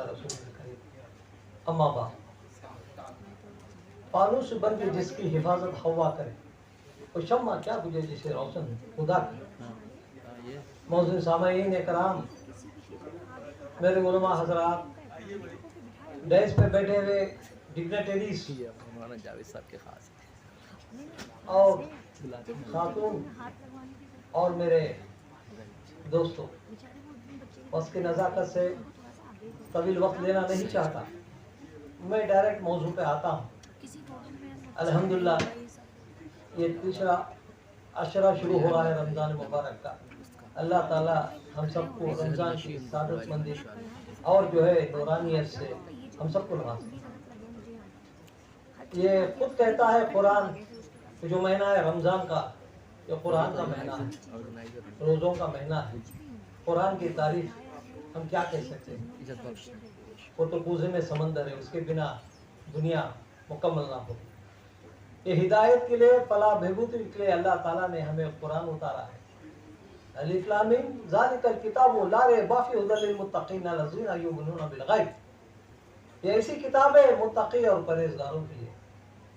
रसूल करीम। अम्मा बाद, फानूस बन के जिसकी हिफाजत हवा करे, तो शम्मा क्या बुझे जिसे रोशन खुदा करे। मौजूद सामाईन कराम, मेरे उलमा हजरात, डेस्क पे बैठे हुए डिग्नेटरीज जावेद साहब के खास और खातून और मेरे दोस्तों, बस की नज़ाकत से तवील वक्त लेना नहीं चाहता, मैं डायरेक्ट मौजू पे आता हूँ। अल्हम्दुलिल्लाह ये तीसरा अशरा शुरू हो रहा है रमज़ान मुबारक का। अल्लाह ताला हम सबको रमज़ान की सादतमंदी और जो है नूरानियत से हम सबको नवाज़े। ये खुद कहता है कुरान कि जो महीना है रमज़ान का, जो कुरान का महीना है, रोज़ों का महीना है, कुरान की तारीफ हम क्या कह सकते हैं। वो तो कूज़े में समंदर है, उसके बिना दुनिया मुकम्मल ना हो। ये हिदायत के लिए, फलाह बहबूदी के लिए अल्लाह ताला ने हमें कुरान उतारा है। अलिफ लाम मीम ज़ालिकल किताबु ला रैबा फीहि हुदल लिलमुत्तक़ीन लज़ीना युमिनूना बिल गैब। ये ऐसी किताब है मुत्तक़ी और परहेज़गारों के लिए,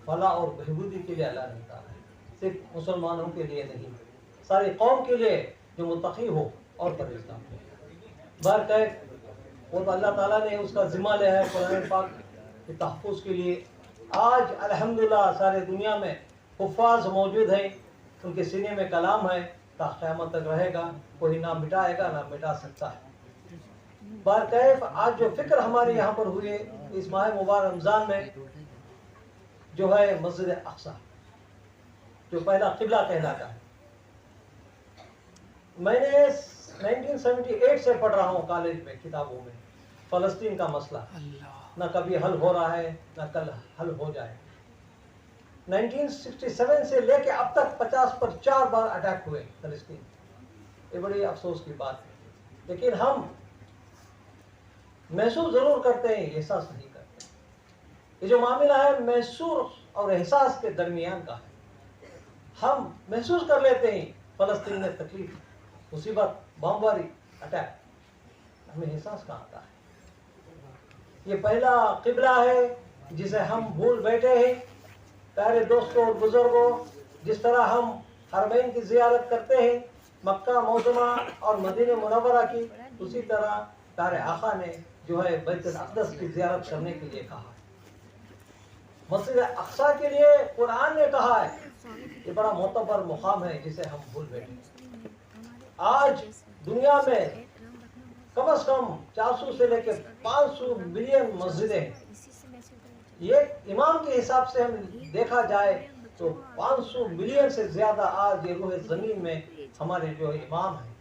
फलाह और बहबूदी के लिए अल्लाह ने उतारा है। सिर्फ मुसलमानों के लिए नहीं, सारी कौम के लिए जो मुत्तक़ी हो और परहेज़गार हो। बहरकैफ वो तो अल्लाह ताला ने उसका ज़िम्मा लिया है कुरान पाक के तहफ़्फ़ुज़ के लिए। आज अल्हम्दुलिल्लाह सारे दुनिया में हुफ़्फ़ाज़ मौजूद हैं, उनके सीने में कलाम है, ता क़यामत तक रहेगा, कोई ना मिटाएगा ना मिटा सकता है। बहरकैफ आज जो फ़िक्र हमारे यहाँ पर हुए इस माह मुबारक रमज़ान में, जो है मस्जिद अक़सा, जो पहला क़िबला कहलाता है। मैंने 1978 से पढ़ रहा हूँ कॉलेज में किताबों में फ़लस्तीन का मसला, न कभी हल हो रहा है न कल हल हो जाए। 1967 से लेके अब तक 50 पर 4 बार अटैक हुए फ़लस्तीन। ये बड़ी अफसोस की बात है, लेकिन हम महसूस ज़रूर करते हैं, एहसास नहीं करते। ये जो मामला है महसूस और एहसास के दरमियान का है। हम महसूस कर लेते हैं फ़लस्तीन में तकलीफ, मुसीबत, बमबारी, अटैक, हमें एहसास कहाँ आता है। ये पहला क़िबला है जिसे हम भूल बैठे हैं। प्यारे दोस्तों और बुजुर्गों, जिस तरह हम हरमैन की ज़ियारत करते हैं, मक्का मौज़मा और मदीना मुनव्वरा की, उसी तरह प्यारे आका ने जो है बैतुल अक़दस की ज़ियारत करने के लिए कहा है। मस्जिद अक़सा के लिए कुरान ने कहा है। ये बड़ा मोतबर मुकाम है जिसे हम भूल बैठे। आज दुनिया में कम से कम 400 से लेकर 500 मिलियन मस्जिदें। ये इमाम के हिसाब से हम देखा जाए तो 500 मिलियन से ज़्यादा आज ये रूह ज़मीन में हमारे जो इमाम हैं,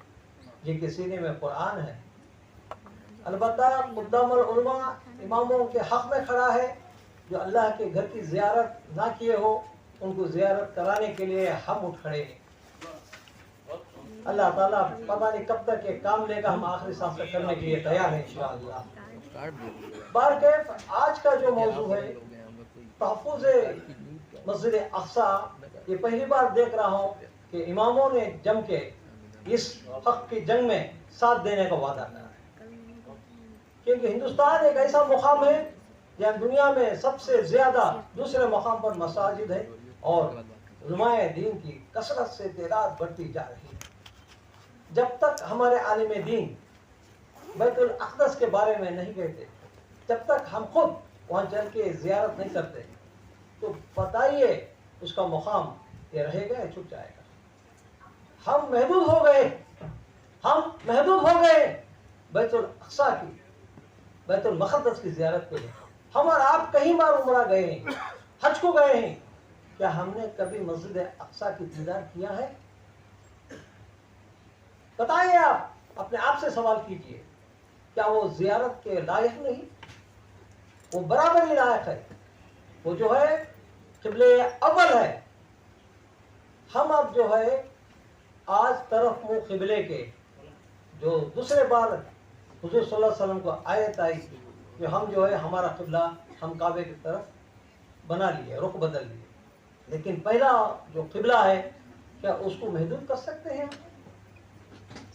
जिनके सीने में कुरान है। अलबत्ता मुक़द्दमुल उलमा इमामों के हक़ में खड़ा है। जो अल्लाह के घर की ज़ियारत ना किए हो, उनको ज़ियारत कराने के लिए हम उठ खड़े हैं। अल्लाह ताला पता नहीं कब तक ये काम लेगा, हम आखिरी सांस तक करने के लिए तैयार हैं इंशाअल्लाह। बहरकैफ आज का जो मौजू है तहफ़्फ़ुज़ मस्जिद अक़सा, ये पहली बार देख रहा हूँ कि इमामों ने जम के इस हक़ की जंग में साथ देने का वादा करा है। क्योंकि हिंदुस्तान एक ऐसा मुकाम है जहाँ दुनिया में सबसे ज़्यादा दूसरे मुकाम पर मसाजिद है और उलमाए दीन की कसरत से तादाद बढ़ती जा रही है। जब तक हमारे आलिम दीन बैतुल अक़दस के बारे में नहीं कहते, जब तक हम खुद वहाँ चल के ज़ियारत नहीं करते, तो बताइए उसका मुकाम ये रहेगा या छुप जाएगा। हम महदूद हो गए बैतुल अक़सा की, बैतुल मुक़द्दस की ज़ियारत के लिए। हम और आप कई बार उम्रा गए हैं, हज को गए हैं, क्या हमने कभी मस्जिद अक़सा की दीदार किया है? बताइए, आप अपने आप से सवाल कीजिए, क्या वो ज़ियारत के लायक नहीं? वो बराबर ही लायक है। वो जो है क़िबले अव्वल है। हम अब जो है आज तरफ मुँह क़िबले के, जो दूसरे बार हुज़ूर सल्लल्लाहु अलैहि वसल्लम को आयत आई कि हम जो है हमारा क़िबला हम काबे की तरफ बना लिए, रुख बदल लिए, लेकिन पहला जो क़िबला है क्या उसको महदूद कर सकते हैं?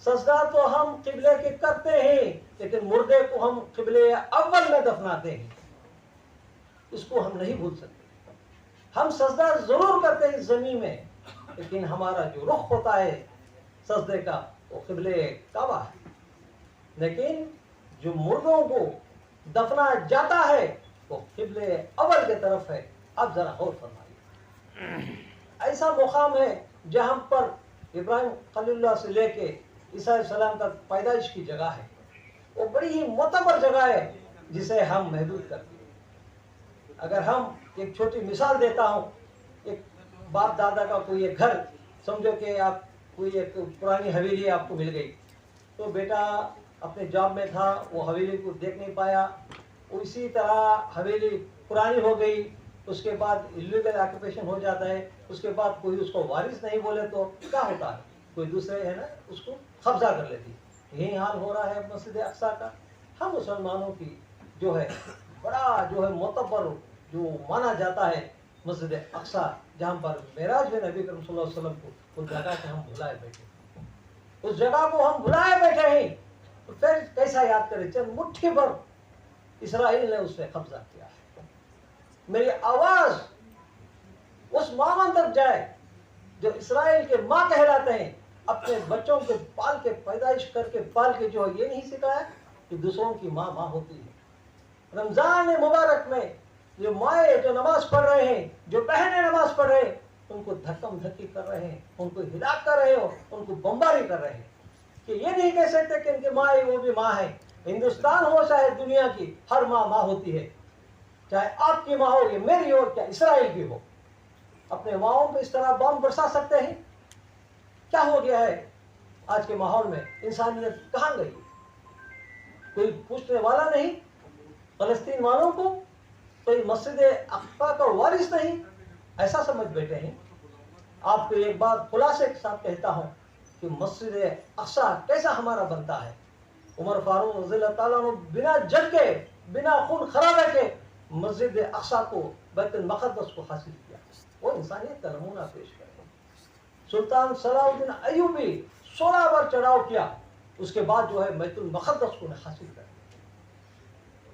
सजदा तो हम किबले के करते हैं, लेकिन मुर्दे को हम किबले अव्वल में दफनाते हैं। इसको हम नहीं भूल सकते। हम सजदा जरूर करते हैं जमीन में, लेकिन हमारा जो रुख होता है सजदे का वो किबले काबा है। लेकिन जो मुर्दों को दफना जाता है वो किबले अव्वल की तरफ है। अब जरा गौर फरमाइए, ऐसा मुकाम है जहां पर इब्राहिम खलीलुल्लाह से लेके ईसा अलैहिस्सलाम तक पैदाइश की जगह है। वो बड़ी ही मोतबर जगह है जिसे हम महदूद करते हैं। अगर हम एक छोटी मिसाल देता हूँ, एक बाप दादा का कोई एक घर, समझो कि आप कोई एक पुरानी हवेली आपको मिल गई, तो बेटा अपने जॉब में था, वो हवेली को देख नहीं पाया, उसी तरह हवेली पुरानी हो गई, उसके बाद इलीगल ऑक्यूपेशन हो जाता है, उसके बाद कोई उसको वारिस नहीं बोले तो क्या होता है, कोई दूसरे है ना उसको कब्जा कर लेती। यही हाल हो रहा है मस्जिद अक्सा का। हम मुसलमानों की जो है बड़ा जो है मोतबर जो माना जाता है मस्जिद अक्सा, जहाँ पर मेराज में नबी करीम सल्लल्लाहु अलैहि वसल्लम को उस जगह से हम भुलाए बैठे, उस जगह को हम भुलाए बैठे हैं। तो फिर कैसा याद करें, चंद मुट्ठी भर इसराइल ने उससे कब्जा किया है। मेरी आवाज उस मामन तक जाए जो इसराइल के माँ कहलाते हैं, अपने बच्चों को पाल के पैदाइश करके पाल के जो ये नहीं सिखाया कि दूसरों की माँ माँ होती है। रमजान मुबारक में जो माए जो नमाज पढ़ रहे हैं, जो बहनें नमाज पढ़ रहे हैं, उनको धक्कम धक्की कर रहे हैं, उनको हिलाक कर रहे हो, उनको बमबारी कर रहे हैं कि ये नहीं कह सकते कि इनकी माँ है वो भी माँ है। हिंदुस्तान हो चाहे दुनिया की हर माँ माँ होती है, चाहे आपकी माँ हो या मेरी हो क्या इसराइल की हो। अपने माओं पे इस तरह बम बरसा सकते हैं? क्या हो गया है आज के माहौल में? इंसानियत कहाँ गई? कोई पूछने वाला नहीं। फलस्तीन वालों को कोई मस्जिद अक्सा का वारिस नहीं, ऐसा समझ बैठे हैं। आपको एक बात खुलासे के साथ कहता हूँ कि मस्जिद अक्सा कैसा हमारा बनता है। उमर फारूक रज़ियल्लाहु ताला अन्हु बिना जंग के, बिना खून खराबे के मस्जिद अक्सा को, बैतुल मक़द्दस को हासिल किया। वो इंसानियत का नमूना पेश करे। सुल्तान सलाहुद्दीन अय्यूबी 16 बार चढ़ाव किया, उसके बाद जो है बैतुल मक़द्दस को हासिल कर।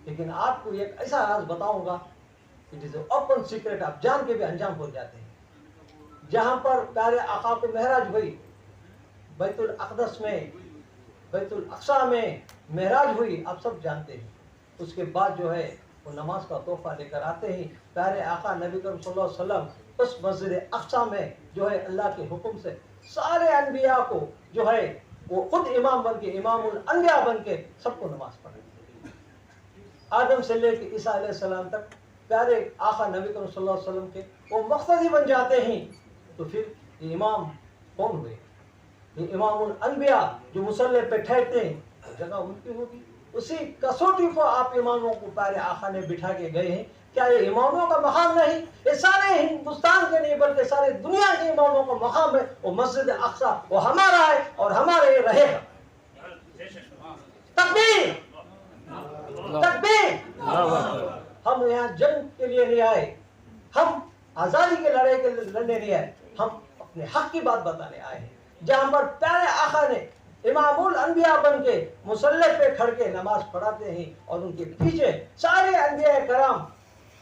लेकिन आपको एक ऐसा राज बताऊंगा, इट इज ओपन सीक्रेट, आप जान के भी अनजान हो जाते हैं। जहां पर प्यारे आका को महराज हुई, बैतुल अक़दस में, बैतुल अक्सा में महराज हुई, आप सब जानते हैं। उसके बाद जो है वो नमाज का तोहफा लेकर आते हैं। प्यारे आका नबी करीम सल्लल्लाहु अलैहि वसल्लम उस मस्जिद अक्सा में जो है अल्लाह के हुक्म से सारे अनबिया को जो है वो खुद इमाम बन के, इमामुल अनबिया बन के सबको नमाज पढ़ाई। आदम से लेकर ईसा अलैहिस्सलाम तक प्यारे आका नबी करीम सल्लल्लाहु अलैहि वसल्लम के वो मक़्सदी बन जाते हैं। तो फिर ये इमाम कौन हुए? ये इमामुल अनबिया जो मुसल्ले पे ठहरते हैं, जगह उनकी होगी। उसी कसौटी को आप इमामों को प्यारे आका ने बिठा के गए हैं। क्या ये इमामों का मकाम नहीं? ये सारे हिंदुस्तान के नहीं बल्कि सारे दुनिया के इमामों का मकाम है। वो मस्जिद अक्सा वो हमारा है और हमारे रहेगा। तकबीर, तकबीर। हम यहाँ जंग के लिए नहीं आए, हम आजादी के लड़ाई के लड़ने नहीं आए, हम अपने हक की बात बताने आए हैं। जहां पर प्यारे आका ने इमामुल अनबिया बन के मुसल्ले पे खड़ के नमाज पढ़ाते हैं और उनके पीछे सारे अनबिया कराम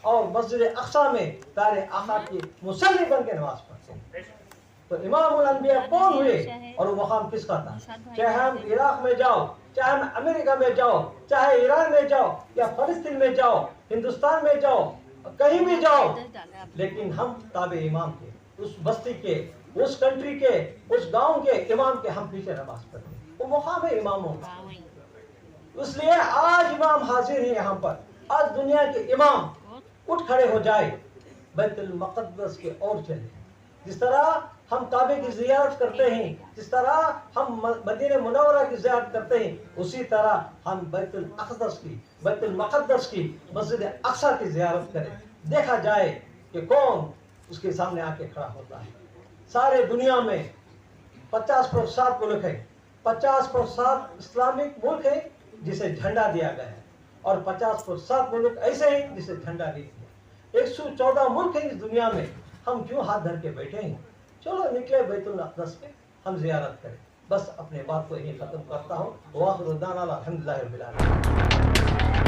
और मस्जिद अक्सा में प्यारे आका की मुसल्ली बन के नमाज पढ़ते हैं। तो इमामुल अनबिया कौन हुए और वो मकाम किसका था? चाहे हम इराक में जाओ, चाहे हम अमेरिका में जाओ, चाहे ईरान में जाओ या फलस्तीन में जाओ, हिंदुस्तान में जाओ, कहीं भी जाओ, लेकिन हम ताबे इमाम के, उस बस्ती के, उस कंट्री के, उस गांव के इमाम के हम पीछे नमाज पढ़ते हैं। वो मुकाम है इमामों का। इसलिए आज इमाम हाजिर है यहाँ पर। आज दुनिया के इमाम उठ खड़े हो जाए, बैतुल मक़द्दस के ओर चले। जिस तरह हम काबे की ज़ियारत करते हैं, जिस तरह हम मदीना मुनव्वरा की ज़ियारत करते हैं, उसी तरह हम बैतुल अक़दस की, बैतुल मक़द्दस की, मस्जिद अक्सा की ज़ियारत करें। देखा जाए कि कौन उसके सामने आके खड़ा होता है। सारे दुनिया में 50% मुल्क है, 50% इस्लामिक मुल्क है जिसे झंडा दिया गया है, और 50% मुल्क ऐसे हैं जिसे झंडा नहीं दिया। 114 मुल्क है इस दुनिया में। हम क्यों हाथ धर के बैठे हैं? चलो निकले बैतुल अक़दस पे, हम ज़ियारत करें। बस अपने बात को यही ख़त्म करता हूँ। वाखिर दाना अल्हम्दुलिल्लाहि रब्बिल आलमीन।